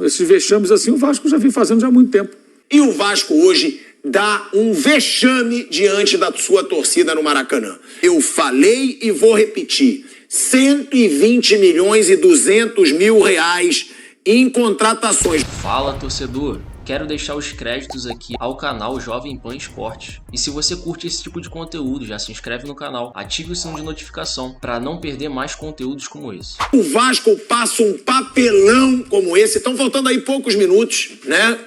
esses vexames assim o Vasco já vem fazendo já há muito tempo. E o Vasco hoje dá um vexame diante da sua torcida no Maracanã. Eu falei e vou repetir. 120 milhões e 200 mil reais em contratações. Fala, torcedor. Quero deixar os créditos aqui ao canal Jovem Pan Esportes. E se você curte esse tipo de conteúdo, já se inscreve no canal, ative o sininho de notificação para não perder mais conteúdos como esse. O Vasco passa um papelão como esse. Estão faltando aí poucos minutos, né?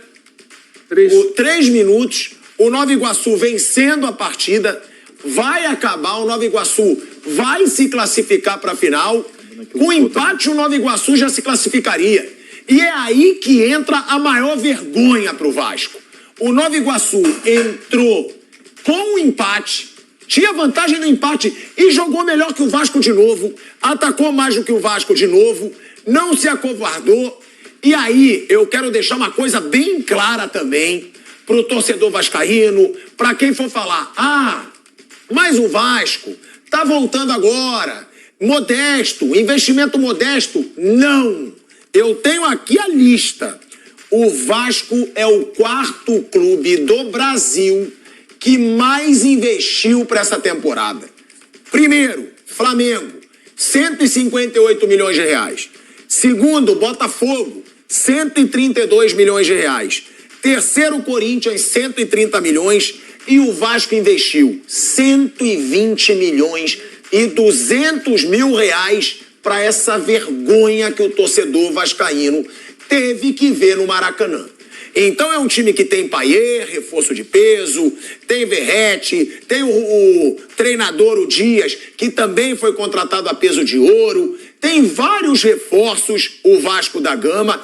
3 minutos. O Nova Iguaçu vencendo a partida. Vai acabar, o Nova Iguaçu vai se classificar para a final. Com empate, o Nova Iguaçu já se classificaria. E é aí que entra a maior vergonha para o Vasco. O Nova Iguaçu entrou com o empate, tinha vantagem no empate e jogou melhor que o Vasco de novo, atacou mais do que o Vasco de novo, não se acovardou. E aí eu quero deixar uma coisa bem clara também para o torcedor vascaíno, para quem for falar, mas o Vasco está voltando agora, modesto, investimento modesto. Não! Eu tenho aqui a lista. O Vasco é o 4º clube do Brasil que mais investiu para essa temporada. Primeiro, Flamengo, 158 milhões de reais. Segundo, Botafogo, 132 milhões de reais. Terceiro, Corinthians, 130 milhões. E o Vasco investiu 120 milhões e 200 mil reais para essa vergonha que o torcedor vascaíno teve que ver no Maracanã. Então é um time que tem Payet, reforço de peso, tem Verratti, tem o treinador, o Dias, que também foi contratado a peso de ouro, tem vários reforços, o Vasco da Gama,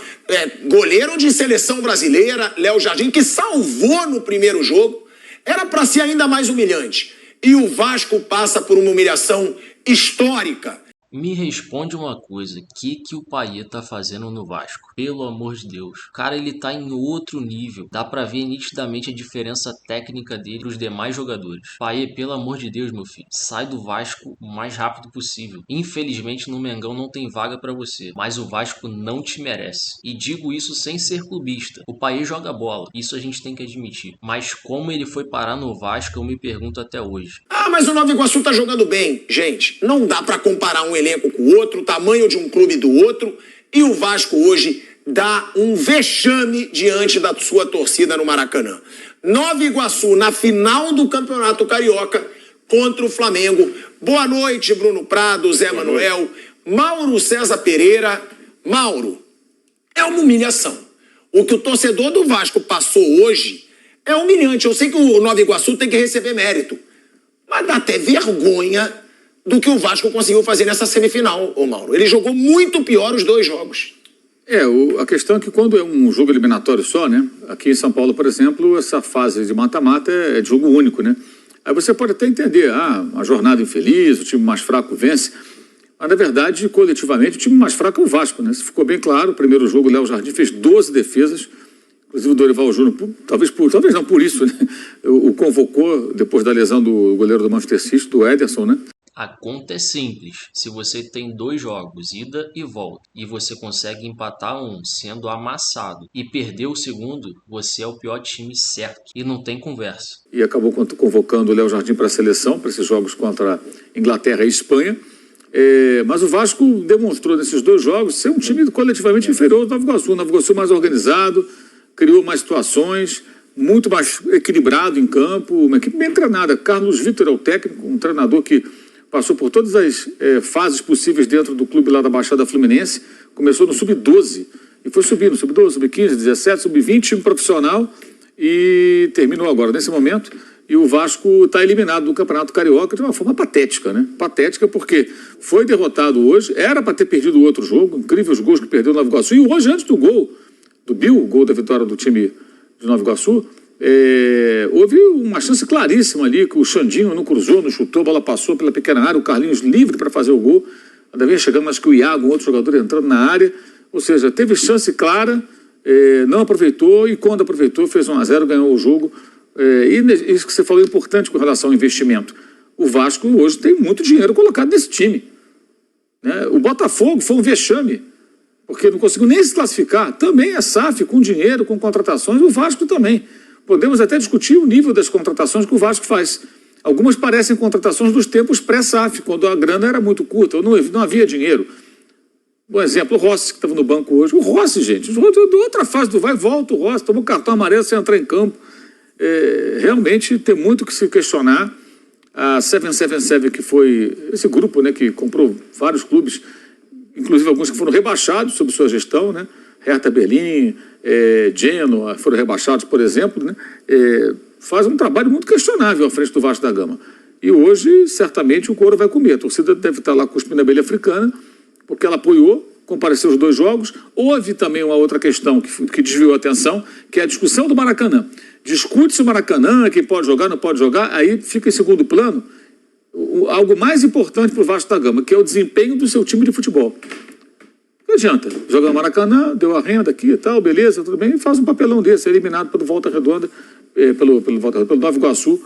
goleiro de seleção brasileira, Léo Jardim, que salvou no primeiro jogo, era para ser ainda mais humilhante. E o Vasco passa por uma humilhação histórica. Me responde uma coisa, o que o Payet tá fazendo no Vasco? Pelo amor de Deus. O cara, ele tá em outro nível. Dá pra ver nitidamente a diferença técnica dele pros demais jogadores. Payet, pelo amor de Deus, meu filho, sai do Vasco o mais rápido possível. Infelizmente, no Mengão não tem vaga pra você, mas o Vasco não te merece. E digo isso sem ser clubista. O Payet joga bola, isso a gente tem que admitir. Mas como ele foi parar no Vasco, eu me pergunto até hoje. Mas o Nova Iguaçu tá jogando bem. Gente, não dá pra comparar um elenco com o outro, o tamanho de um clube do outro, e o Vasco hoje dá um vexame diante da sua torcida no Maracanã. Nova Iguaçu na final do Campeonato Carioca contra o Flamengo. Boa noite, Bruno Prado, Zé Manuel, Mauro César Pereira. Mauro, é uma humilhação. O que o torcedor do Vasco passou hoje é humilhante. Eu sei que o Nova Iguaçu tem que receber mérito, mas dá até vergonha do que o Vasco conseguiu fazer nessa semifinal, ô Mauro. Ele jogou muito pior os 2 jogos. A questão é que quando é um jogo eliminatório só, né? Aqui em São Paulo, por exemplo, essa fase de mata-mata é de jogo único, né? Aí você pode até entender, uma jornada infeliz, o time mais fraco vence. Mas, na verdade, coletivamente, o time mais fraco é o Vasco, né? Isso ficou bem claro. O primeiro jogo, o Léo Jardim fez 12 defesas. Inclusive o Dorival Júnior, talvez não por isso, né? O convocou depois da lesão do goleiro do Manchester City, do Ederson, né? A conta é simples. Se você tem 2 jogos, ida e volta, e você consegue empatar um sendo amassado e perder o segundo, você é o pior time certo. E não tem conversa. E acabou convocando o Léo Jardim para a seleção, para esses jogos contra Inglaterra e Espanha. Mas o Vasco demonstrou nesses 2 jogos ser um time coletivamente inferior ao Nova Iguaçu. O Nova Iguaçu mais organizado, criou mais situações, muito mais equilibrado em campo, uma equipe bem treinada. Carlos Vitor é o técnico, um treinador que passou por todas as fases possíveis dentro do clube lá da Baixada Fluminense. Começou no Sub-12 e foi subindo, Sub-12, Sub-15, 17, Sub-20, time profissional, e terminou agora nesse momento. E o Vasco está eliminado do Campeonato Carioca de uma forma patética, né? Patética porque foi derrotado hoje, era para ter perdido o outro jogo, incríveis gols que perdeu o Nova Iguaçu, e hoje antes do gol do Bill, o gol da vitória do time de Nova Iguaçu, houve uma chance claríssima ali, que o Xandinho não cruzou, não chutou, a bola passou pela pequena área, o Carlinhos livre para fazer o gol, ainda vem chegando, mas que o Iago, um outro jogador, entrando na área, ou seja, teve chance clara, não aproveitou, e quando aproveitou fez 1-0, ganhou o jogo. E isso que você falou é importante com relação ao investimento. O Vasco hoje tem muito dinheiro colocado nesse time, né? O Botafogo foi um vexame, porque não conseguiu nem se classificar. Também é SAF, com dinheiro, com contratações, o Vasco também. Podemos até discutir o nível das contratações que o Vasco faz. Algumas parecem contratações dos tempos pré-SAF, quando a grana era muito curta, ou não havia dinheiro. Bom exemplo, o Rossi, que estava no banco hoje. O Rossi, gente, outra fase do vai e volta, o Rossi tomou cartão amarelo sem entrar em campo. Realmente tem muito que se questionar. A 777, que foi esse grupo, né, que comprou vários clubes, inclusive alguns que foram rebaixados sob sua gestão, né? Hertha Berlim, Genoa, foram rebaixados, por exemplo, né? Faz um trabalho muito questionável à frente do Vasco da Gama. E hoje, certamente, o couro vai comer. A torcida deve estar lá cuspindo a abelha africana, porque ela apoiou, compareceu os 2 jogos. Houve também uma outra questão que desviou a atenção, que é a discussão do Maracanã. Discute-se o Maracanã, quem pode jogar, não pode jogar, aí fica em segundo plano algo mais importante para o Vasco da Gama, que é o desempenho do seu time de futebol. Não adianta, joga no Maracanã, deu a renda aqui e tal, beleza, tudo bem, e faz um papelão desse, eliminado pelo Volta Redonda, pelo Nova Iguaçu,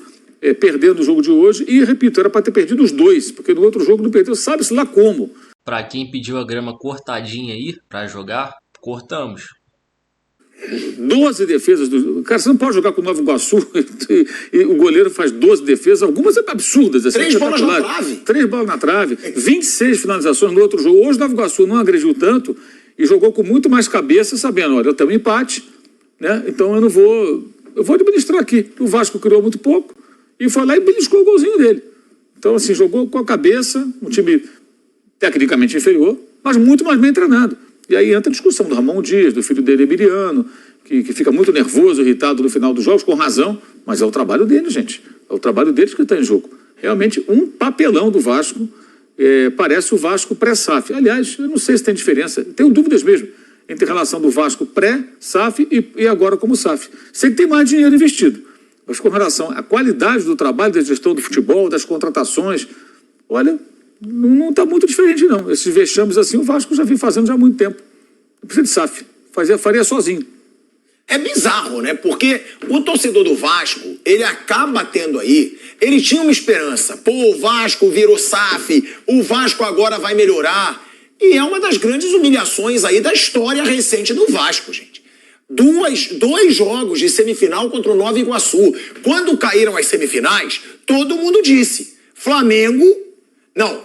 perdendo o jogo de hoje, e repito, era para ter perdido os 2, porque no outro jogo não perdeu, sabe-se lá como. Pra quem pediu a grama cortadinha aí pra jogar, cortamos. 12 defesas. Cara, você não pode jogar com o Nova Iguaçu e o goleiro faz 12 defesas, algumas absurdas. Assim, 3 bolas na trave. 3 bolas na trave, 26 finalizações no outro jogo. Hoje o Nova Iguaçu não agrediu tanto e jogou com muito mais cabeça, sabendo, olha, eu tenho um empate, né? Então eu vou administrar aqui. O Vasco criou muito pouco e foi lá e beliscou o golzinho dele. Então, assim, jogou com a cabeça, um time tecnicamente inferior, mas muito mais bem treinado. E aí entra a discussão do Ramon Dias, do filho dele, Emiliano, que fica muito nervoso, irritado no final dos jogos, com razão, mas é o trabalho dele, gente. É o trabalho deles que está em jogo. Realmente, um papelão do Vasco, parece o Vasco pré-SAF. Aliás, eu não sei se tem diferença, tenho dúvidas mesmo, entre a relação do Vasco pré-SAF e agora como SAF. Sei que tem mais dinheiro investido, mas com relação à qualidade do trabalho, da gestão do futebol, das contratações, olha, não está muito diferente, não. Esses vexames assim, o Vasco já vem fazendo já há muito tempo. Não precisa de SAF. Faria sozinho. É bizarro, né? Porque o torcedor do Vasco, ele acaba tendo aí, ele tinha uma esperança. Pô, o Vasco virou SAF, o Vasco agora vai melhorar. E é uma das grandes humilhações aí da história recente do Vasco, gente. Dois jogos de semifinal contra o Nova Iguaçu. Quando caíram as semifinais, todo mundo disse,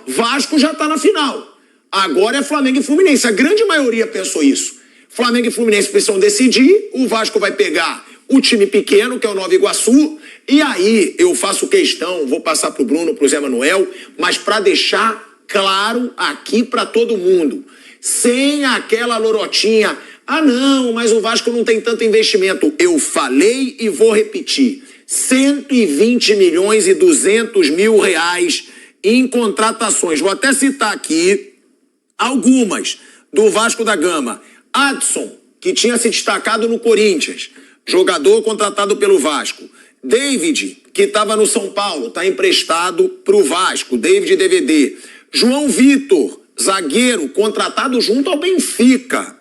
Vasco já está na final. Agora é Flamengo e Fluminense. A grande maioria pensou isso. Flamengo e Fluminense precisam decidir. O Vasco vai pegar o time pequeno, que é o Nova Iguaçu. E aí eu faço questão, vou passar para o Bruno, para o Zé Manuel, mas para deixar claro aqui para todo mundo, sem aquela lorotinha, não, mas o Vasco não tem tanto investimento. Eu falei e vou repetir, 120 milhões e 200 mil reais em contratações. Vou até citar aqui algumas do Vasco da Gama. Adson, que tinha se destacado no Corinthians, jogador contratado pelo Vasco. David, que estava no São Paulo, está emprestado para o Vasco, David DVD. João Vitor, zagueiro, contratado junto ao Benfica,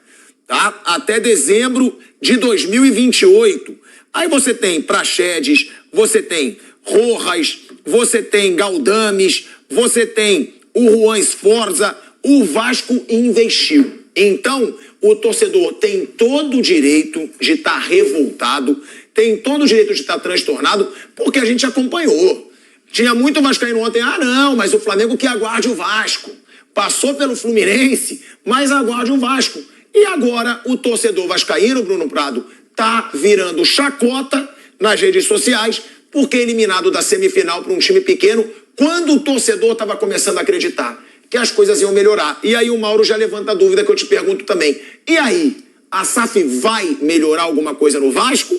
tá? Até dezembro de 2028. Aí você tem Praxedes, você tem Rojas, você tem Galdames, você tem o Juan Sforza. O Vasco investiu. Então, o torcedor tem todo o direito de estar revoltado, tem todo o direito de estar transtornado, porque a gente acompanhou. Tinha muito vascaíno ontem, não, mas o Flamengo que aguarde o Vasco. Passou pelo Fluminense, mas aguarde o Vasco. E agora o torcedor vascaíno, Bruno Prado, tá virando chacota nas redes sociais, porque é eliminado da semifinal para um time pequeno, quando o torcedor estava começando a acreditar que as coisas iam melhorar. E aí o Mauro já levanta a dúvida que eu te pergunto também. E aí, a SAF vai melhorar alguma coisa no Vasco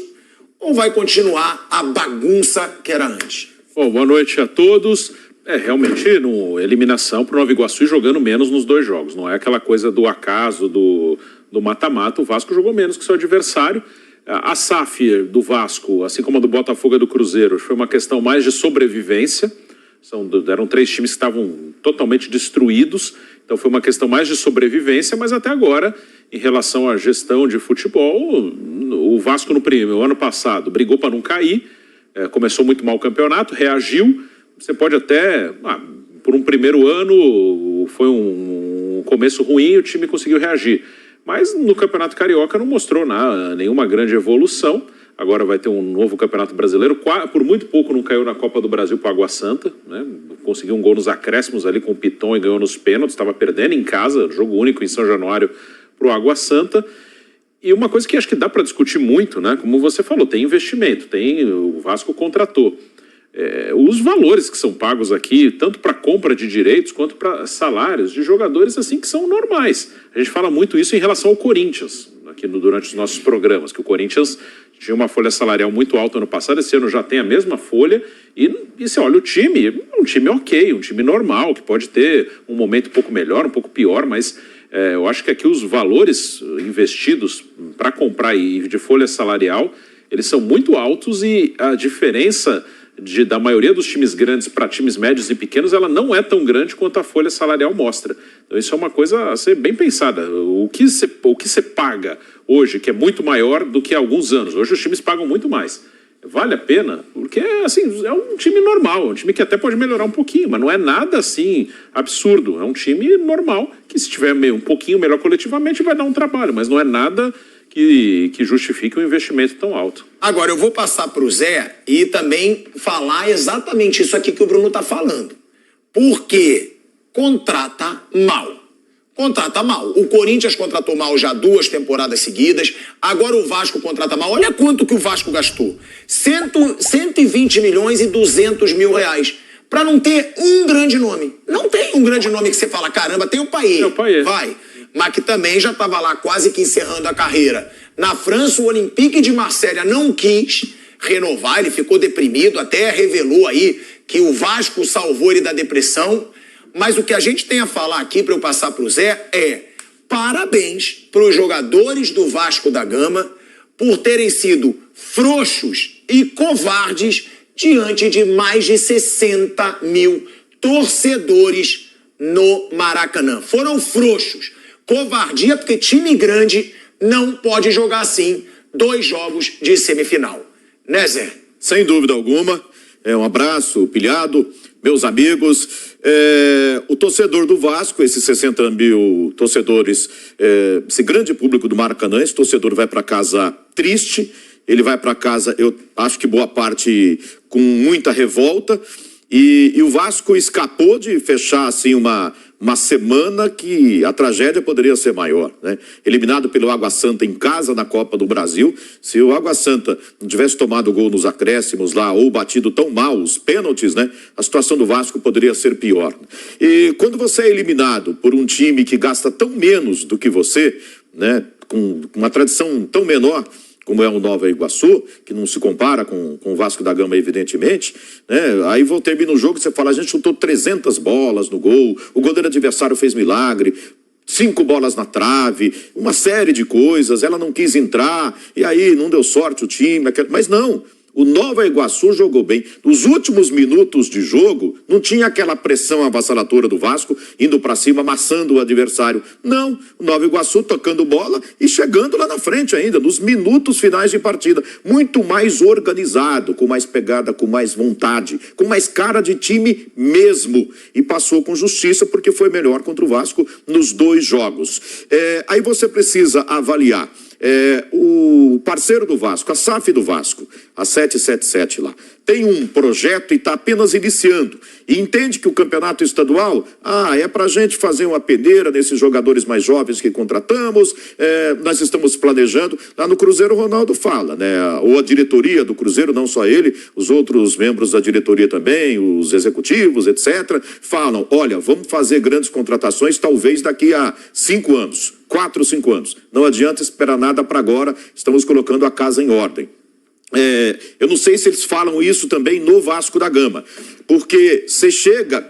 ou vai continuar a bagunça que era antes? Bom, boa noite a todos. Realmente, no eliminação para o Nova Iguaçu jogando menos nos 2 jogos. Não é aquela coisa do acaso, do mata-mata. O Vasco jogou menos que seu adversário. A SAF do Vasco, assim como a do Botafogo e do Cruzeiro, foi uma questão mais de sobrevivência. Eram 3 times que estavam totalmente destruídos, então foi uma questão mais de sobrevivência, mas até agora, em relação à gestão de futebol, o Vasco no ano passado brigou para não cair, começou muito mal o campeonato, reagiu, você pode até, por um primeiro ano, foi um começo ruim, o time conseguiu reagir, mas no Campeonato Carioca não mostrou nenhuma grande evolução. Agora vai ter um novo Campeonato Brasileiro. Por muito pouco não caiu na Copa do Brasil para o Água Santa, né? Conseguiu um gol nos acréscimos ali com o Piton e ganhou nos pênaltis. Estava perdendo em casa, jogo único em São Januário para o Água Santa. E uma coisa que acho que dá para discutir muito, né? Como você falou, tem investimento, o Vasco contratou. Os valores que são pagos aqui, tanto para compra de direitos quanto para salários de jogadores assim que são normais. A gente fala muito isso em relação ao Corinthians, aqui durante os nossos programas, que o Corinthians tinha uma folha salarial muito alta ano passado, esse ano já tem a mesma folha, e você olha o time, é um time ok, um time normal, que pode ter um momento um pouco melhor, um pouco pior, mas eu acho que aqui os valores investidos para comprar e de folha salarial, eles são muito altos e a diferença da maioria dos times grandes para times médios e pequenos, ela não é tão grande quanto a folha salarial mostra. Então isso é uma coisa a ser bem pensada. O que você paga hoje, que é muito maior do que há alguns anos, hoje os times pagam muito mais. Vale a pena? Porque assim, é um time normal, um time que até pode melhorar um pouquinho, mas não é nada assim absurdo. É um time normal, que se tiver um pouquinho melhor coletivamente vai dar um trabalho, mas não é nada que justifique um investimento tão alto. Agora, eu vou passar para o Zé e também falar exatamente isso aqui que o Bruno está falando. Porque contrata mal. Contrata mal. O Corinthians contratou mal já 2 temporadas seguidas. Agora o Vasco contrata mal. Olha quanto que o Vasco gastou. 120 milhões e 200 mil reais. Para não ter um grande nome. Não tem um grande nome que você fala, caramba, tem o Payet. É o Payet. Vai. Mas que também já estava lá quase que encerrando a carreira. Na França, o Olympique de Marselha não quis renovar, ele ficou deprimido, até revelou aí que o Vasco salvou ele da depressão. Mas o que a gente tem a falar aqui, para eu passar para o Zé, parabéns para os jogadores do Vasco da Gama por terem sido frouxos e covardes diante de mais de 60 mil torcedores no Maracanã. Foram frouxos. Covardia, porque time grande não pode jogar assim 2 jogos de semifinal. Né, Zé? Sem dúvida alguma. Um abraço, Pilhado, meus amigos. O torcedor do Vasco, esses 60 mil torcedores, esse grande público do Maracanã, esse torcedor vai para casa triste, ele vai para casa, eu acho que boa parte com muita revolta, e o Vasco escapou de fechar assim uma semana que a tragédia poderia ser maior, né? Eliminado pelo Água Santa em casa na Copa do Brasil. Se o Água Santa não tivesse tomado gol nos acréscimos lá ou batido tão mal os pênaltis, né? A situação do Vasco poderia ser pior. E quando você é eliminado por um time que gasta tão menos do que você, né? Com uma tradição tão menor como é o Nova Iguaçu, que não se compara com o Vasco da Gama, evidentemente, né? Aí termina o jogo e você fala, a gente chutou 300 bolas no gol, o goleiro adversário fez milagre, 5 bolas na trave, uma série de coisas, ela não quis entrar, e aí não deu sorte o time, mas não. O Nova Iguaçu jogou bem. Nos últimos minutos de jogo, não tinha aquela pressão avassaladora do Vasco, indo para cima, amassando o adversário. Não, o Nova Iguaçu tocando bola e chegando lá na frente ainda, nos minutos finais de partida. Muito mais organizado, com mais pegada, com mais vontade, com mais cara de time mesmo. E passou com justiça, porque foi melhor contra o Vasco nos 2 jogos. Aí você precisa avaliar. O parceiro do Vasco, a SAF do Vasco, a 777 lá, tem um projeto e está apenas iniciando. E entende que o campeonato estadual, é para a gente fazer uma peneira nesses jogadores mais jovens que contratamos, nós estamos planejando. Lá no Cruzeiro, o Ronaldo fala, né? Ou a diretoria do Cruzeiro, não só ele, os outros membros da diretoria também, os executivos, etc., falam, olha, vamos fazer grandes contratações talvez daqui a 5 anos, 4, 5 anos. Não adianta esperar nada para agora, estamos colocando a casa em ordem. Eu não sei se eles falam isso também no Vasco da Gama, porque você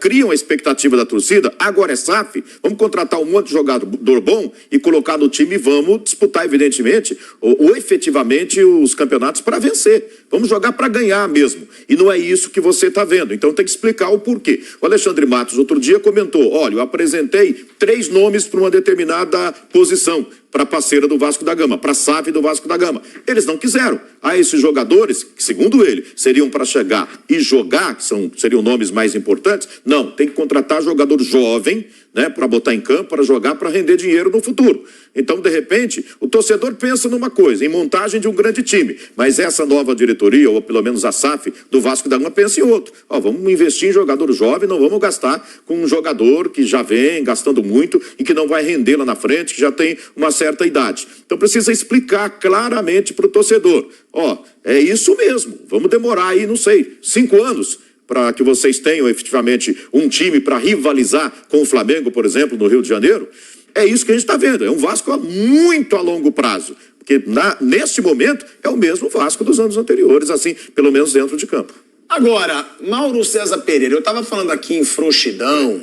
cria uma expectativa da torcida, agora é SAF, vamos contratar um monte de jogador bom e colocar no time e vamos disputar, evidentemente, ou efetivamente os campeonatos para vencer. Vamos jogar para ganhar mesmo. E não é isso que você está vendo. Então tem que explicar o porquê. O Alexandre Matos outro dia comentou, olha, eu apresentei 3 nomes para uma determinada posição, para a parceira do Vasco da Gama, para a SAF do Vasco da Gama. Eles não quiseram. Esses jogadores, que segundo ele, seriam para chegar e jogar, que seriam nomes mais importantes, não, tem que contratar jogador jovem, né, para botar em campo, para jogar, para render dinheiro no futuro. Então, de repente, o torcedor pensa numa coisa, em montagem de um grande time, mas essa nova diretoria, ou pelo menos a SAF do Vasco da Gama, pensa em outro. Ó, vamos investir em jogador jovem, não vamos gastar com um jogador que já vem gastando muito e que não vai render lá na frente, que já tem uma certa idade. Então, precisa explicar claramente para o torcedor. Ó, é isso mesmo, vamos demorar aí, não sei, 5 anos, para que vocês tenham efetivamente um time para rivalizar com o Flamengo, por exemplo, no Rio de Janeiro. É isso que a gente está vendo, é um Vasco muito a longo prazo, porque neste momento é o mesmo Vasco dos anos anteriores, assim, pelo menos dentro de campo. Agora, Mauro César Pereira, eu estava falando aqui em frouxidão,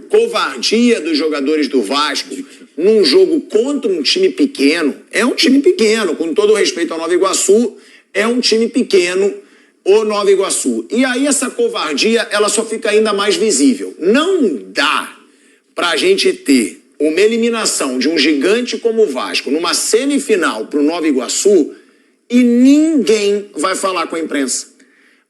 covardia dos jogadores do Vasco num jogo contra um time pequeno. É um time pequeno, com todo respeito ao Nova Iguaçu, é um time pequeno, o Nova Iguaçu. E aí essa covardia, ela só fica ainda mais visível. Não dá pra gente ter uma eliminação de um gigante como o Vasco numa semifinal pro Nova Iguaçu e ninguém vai falar com a imprensa.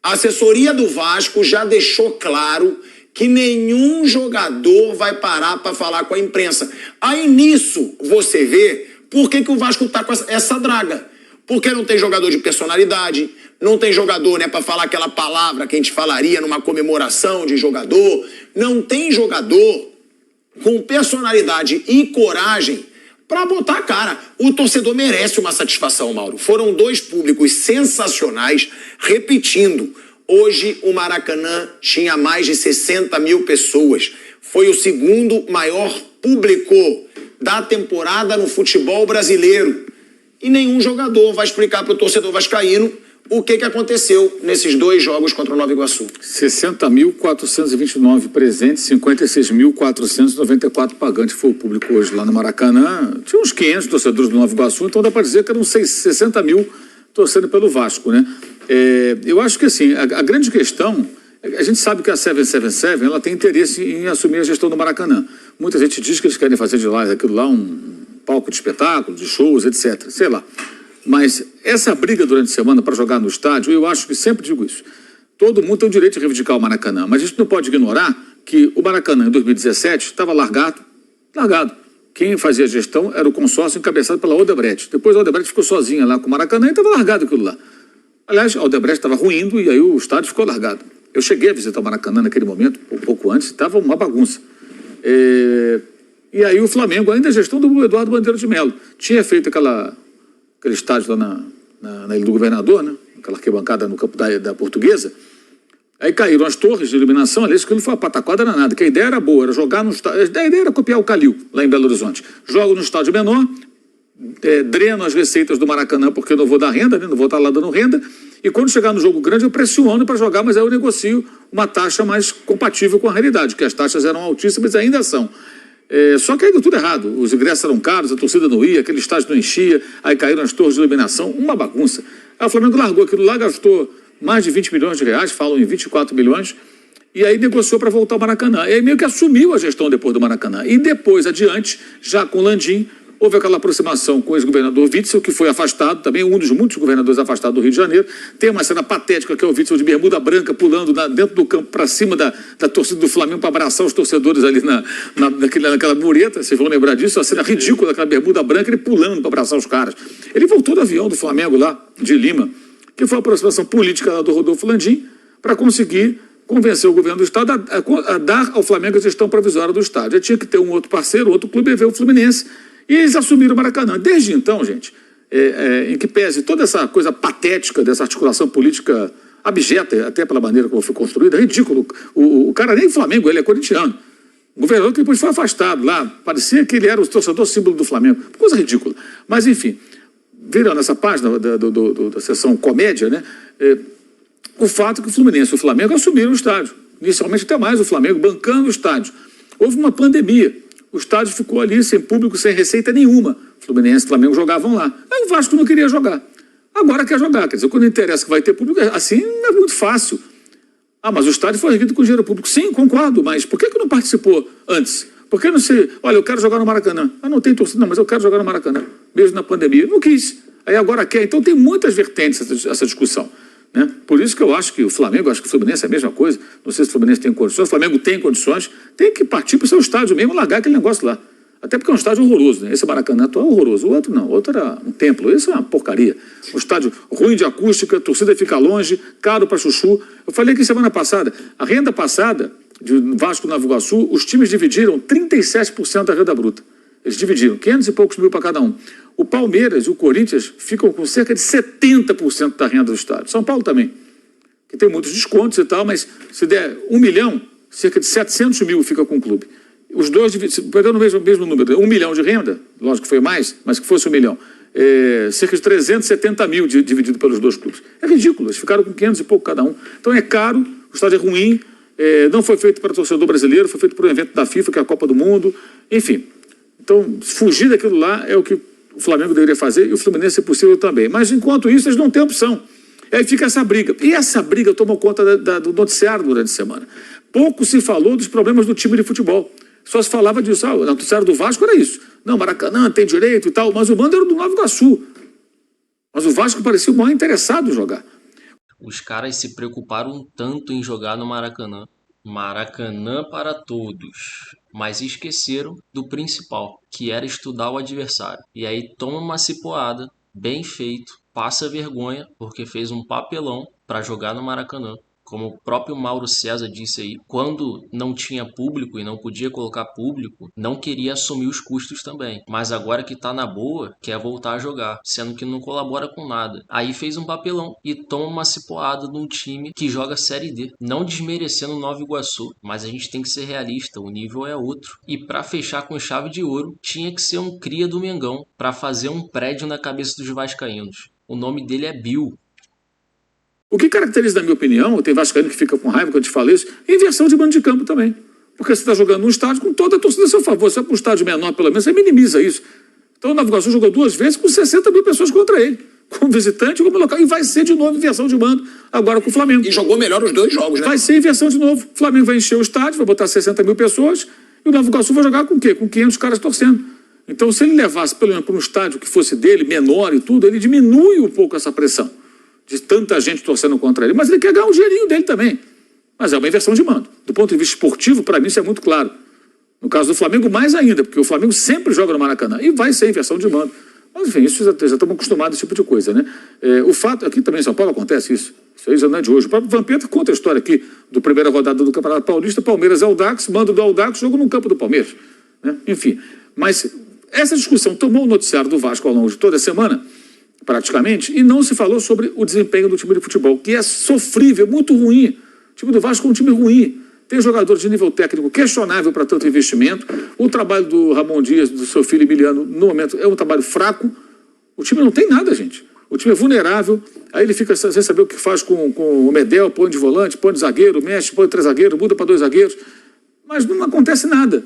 A assessoria do Vasco já deixou claro que nenhum jogador vai parar para falar com a imprensa. Aí nisso você vê por que o Vasco está com essa draga. Porque não tem jogador de personalidade, não tem jogador, né, para falar aquela palavra que a gente falaria numa comemoração de jogador, não tem jogador com personalidade e coragem para botar a cara. O torcedor merece uma satisfação, Mauro. Foram 2 públicos sensacionais, repetindo. Hoje o Maracanã tinha mais de 60 mil pessoas. Foi o 2º maior público da temporada no futebol brasileiro. E nenhum jogador vai explicar para o torcedor vascaíno o que aconteceu nesses 2 jogos contra o Nova Iguaçu. 60.429 presentes, 56.494 pagantes foi o público hoje lá no Maracanã. Tinha uns 500 torcedores do Nova Iguaçu, então dá para dizer que eram 60 mil torcendo pelo Vasco, né? Eu acho que assim, a grande questão, a gente sabe que a 777 ela tem interesse em assumir a gestão do Maracanã. Muita gente diz que eles querem fazer de lá aquilo lá um palco de espetáculo, de shows, etc. Sei lá. Mas essa briga durante a semana para jogar no estádio, eu acho que sempre digo isso. Todo mundo tem o direito de reivindicar o Maracanã, mas a gente não pode ignorar que o Maracanã, em 2017, estava largado. Quem fazia a gestão era o consórcio encabeçado pela Odebrecht. Depois a Odebrecht ficou sozinha lá com o Maracanã e estava largado aquilo lá. Aliás, a Odebrecht estava ruindo e aí o estádio ficou largado. Eu cheguei a visitar o Maracanã naquele momento, um pouco antes, estava uma bagunça. E aí o Flamengo, ainda a gestão do Eduardo Bandeira de Mello, tinha feito aquele estádio lá na Ilha do Governador, né? Aquela arquibancada no campo da Portuguesa. Aí caíram as torres de iluminação, aliás, aquilo foi uma pataquada danada, que a ideia era boa, era jogar no estádio, a ideia era copiar o Calil, lá em Belo Horizonte. Jogo no estádio menor, dreno as receitas do Maracanã, porque eu não vou dar renda, né? Não vou estar lá dando renda, e quando chegar no jogo grande eu pressiono para jogar, mas aí eu negocio uma taxa mais compatível com a realidade, que as taxas eram altíssimas e ainda são. Só que aí deu tudo errado, os ingressos eram caros, a torcida não ia, aquele estádio não enchia, aí caíram as torres de iluminação, uma bagunça. Aí o Flamengo largou aquilo lá, gastou mais de 20 milhões de reais, falam em 24 milhões, e aí negociou para voltar ao Maracanã. E aí meio que assumiu a gestão depois do Maracanã. E depois, adiante, já com o Landim, houve aquela aproximação com o ex-governador Witzel, que foi afastado, também um dos muitos governadores afastados do Rio de Janeiro. Tem uma cena patética que é o Witzel de bermuda branca pulando dentro do campo para cima da torcida do Flamengo para abraçar os torcedores ali naquela mureta, vocês vão lembrar disso, a cena ridícula, aquela bermuda branca, ele pulando para abraçar os caras. Ele voltou do avião do Flamengo lá, de Lima, que foi a aproximação política lá do Rodolfo Landim, para conseguir convencer o governo do Estado a dar ao Flamengo a gestão provisória do estádio. Aí tinha que ter um outro parceiro, outro clube, e veio o Fluminense, e eles assumiram o Maracanã. Desde então, gente, em que pese toda essa coisa patética dessa articulação política abjeta, até pela maneira como foi construída, é ridículo. O cara nem Flamengo, ele é corintiano. O governador que depois foi afastado lá, parecia que ele era o torcedor símbolo do Flamengo. Coisa ridícula. Mas, enfim, virando essa página da seção comédia, né? O fato que o Fluminense e o Flamengo assumiram o estádio. Inicialmente até mais o Flamengo, bancando o estádio. Houve uma pandemia. O estádio ficou ali sem público, sem receita nenhuma. Fluminense e Flamengo jogavam lá. Aí o Vasco não queria jogar. Agora quer jogar. Quer dizer, quando interessa que vai ter público, assim é muito fácil. Mas o estádio foi erguido com dinheiro público. Sim, concordo, mas por que não participou antes? Por que não se... Olha, eu quero jogar no Maracanã. Não tem torcida, não, mas eu quero jogar no Maracanã. Mesmo na pandemia. Não quis. Aí agora quer. Então tem muitas vertentes essa discussão. Né? Por isso que eu acho que o Flamengo, acho que o Fluminense é a mesma coisa. Não sei se o Fluminense tem condições, o Flamengo tem condições, tem que partir para o seu estádio mesmo, largar aquele negócio lá. Até porque é um estádio horroroso, né? Esse Maracanã atual é horroroso. O outro não, o outro era um templo. Esse é uma porcaria. Um estádio ruim de acústica, a torcida fica longe, caro para chuchu. Eu falei aqui semana passada, a renda passada de Vasco Nova Iguaçu, os times dividiram 37% da renda bruta. Eles dividiram 500 e poucos mil para cada um. O Palmeiras e o Corinthians ficam com cerca de 70% da renda do estádio. São Paulo também, que tem muitos descontos e tal, mas se der 1 milhão, cerca de 700 mil fica com o clube. Os dois, pegando o mesmo número, 1 milhão de renda, lógico que foi mais, mas que fosse 1 milhão, cerca de 370 mil dividido pelos dois clubes. É ridículo, eles ficaram com 500 e pouco cada um. Então é caro, o estádio é ruim, não foi feito para o torcedor brasileiro, foi feito para um evento da FIFA, que é a Copa do Mundo, enfim. Então, fugir daquilo lá é o que o Flamengo deveria fazer e o Fluminense, se possível, também. Mas, enquanto isso, eles não têm opção. Aí fica essa briga. E essa briga tomou conta do noticiário durante a semana. Pouco se falou dos problemas do time de futebol. Só se falava disso. O noticiário do Vasco era isso. Não, Maracanã tem direito e tal, mas o mando era do Nova Iguaçu. Mas o Vasco parecia o maior interessado em jogar. Os caras se preocuparam tanto em jogar no Maracanã. Maracanã para todos. Mas esqueceram do principal, que era estudar o adversário. E aí toma uma cipoada, bem feito, passa vergonha, porque fez um papelão para jogar no Maracanã. Como o próprio Mauro César disse aí, quando não tinha público e não podia colocar público, não queria assumir os custos também. Mas agora que tá na boa, quer voltar a jogar, sendo que não colabora com nada. Aí fez um papelão e toma uma cipoada de um time que joga Série D. Não desmerecendo o Nova Iguaçu, mas a gente tem que ser realista, o nível é outro. E para fechar com chave de ouro, tinha que ser um cria do Mengão para fazer um prédio na cabeça dos vascaínos. O nome dele é Bill. O que caracteriza, na minha opinião, tem vascaíno que fica com raiva quando eu te falo isso, é inversão de mando de campo também. Porque você está jogando num estádio com toda a torcida a seu favor. Se vai para um estádio menor, pelo menos, você minimiza isso. Então o Nova Iguaçu jogou 2 vezes com 60 mil pessoas contra ele. Como visitante e como local. E vai ser de novo inversão de mando agora com o Flamengo. E jogou melhor os 2 jogos, né? Vai ser inversão de novo. O Flamengo vai encher o estádio, vai botar 60 mil pessoas e o Nova Iguaçu vai jogar com o quê? Com 500 caras torcendo. Então se ele levasse, pelo menos, para um estádio que fosse dele, menor e tudo, ele diminui um pouco essa pressão de tanta gente torcendo contra ele, mas ele quer ganhar o dinheirinho dele também. Mas é uma inversão de mando. Do ponto de vista esportivo, para mim isso é muito claro. No caso do Flamengo, mais ainda, porque o Flamengo sempre joga no Maracanã e vai ser inversão de mando. Mas, enfim, isso já estamos acostumados a esse tipo de coisa, né? O fato, aqui também em São Paulo acontece isso. Isso aí já não é de hoje. O próprio Vampeta conta a história aqui do primeira rodada do Campeonato Paulista, Palmeiras Audax, mando do Audax, jogo no campo do Palmeiras. Né? Enfim, mas essa discussão tomou o noticiário do Vasco ao longo de toda a semana, praticamente, e não se falou sobre o desempenho do time de futebol, que é sofrível, muito ruim. O time do Vasco é um time ruim. Tem jogadores de nível técnico questionável para tanto investimento. O trabalho do Ramon Dias, do seu filho Emiliano, no momento, é um trabalho fraco. O time não tem nada, gente. O time é vulnerável. Aí ele fica sem saber o que faz com o Medel, põe de volante, põe de zagueiro, mexe, põe de 3 zagueiros, muda para 2 zagueiros. Mas não acontece nada.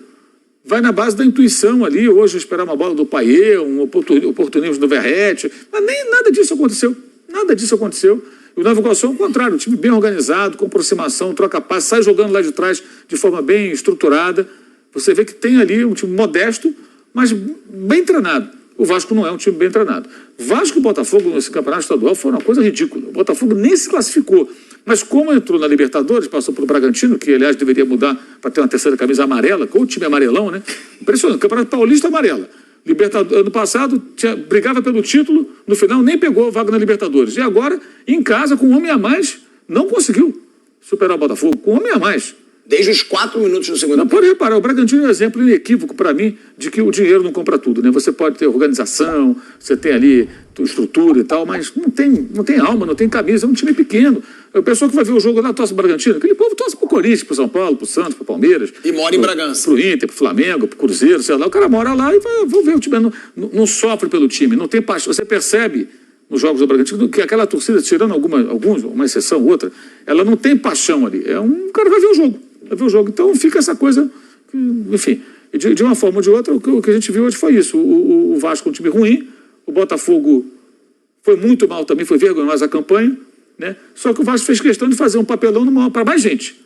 Vai na base da intuição ali, hoje esperar uma bola do Payet, um oportunismo do Verratti, mas nem nada disso aconteceu. Nada disso aconteceu. E o Nova Iguaçu é o contrário, um time bem organizado, com aproximação, troca passe, sai jogando lá de trás de forma bem estruturada. Você vê que tem ali um time modesto, mas bem treinado. O Vasco não é um time bem treinado. Vasco e Botafogo nesse campeonato estadual foi uma coisa ridícula. O Botafogo nem se classificou. Mas como entrou na Libertadores, passou pelo Bragantino, que aliás deveria mudar para ter uma terceira camisa amarela, com o time amarelão, né? Impressionante. Campeonato Paulista amarela. Libertadores, ano passado brigava pelo título, no final nem pegou a vaga na Libertadores. E agora, em casa, com um homem a mais, não conseguiu superar o Botafogo, com um homem a mais. Desde os 4 minutos do segundo tempo. Pode reparar, o Bragantino é um exemplo inequívoco para mim de que o dinheiro não compra tudo, né? Você pode ter organização, você tem ali estrutura e tal, mas não tem alma, não tem camisa, é um time pequeno. O pessoal que vai ver o jogo lá torce pro Bragantino, aquele povo torce pro Corinthians, pro São Paulo, pro Santos, pro Palmeiras. E mora em Bragança. Pro Inter, pro Flamengo, pro Cruzeiro, sei lá. O cara mora lá e vai ver o time, não sofre pelo time, não tem paixão. Você percebe nos jogos do Bragantino que aquela torcida, tirando alguns, uma exceção, outra, ela não tem paixão ali. O cara vai ver o jogo. Então fica essa coisa, enfim, de uma forma ou de outra, o que a gente viu hoje foi isso. O Vasco é um time ruim, o Botafogo foi muito mal também, foi vergonhosa a campanha, né? Só que o Vasco fez questão de fazer um papelão para mais gente.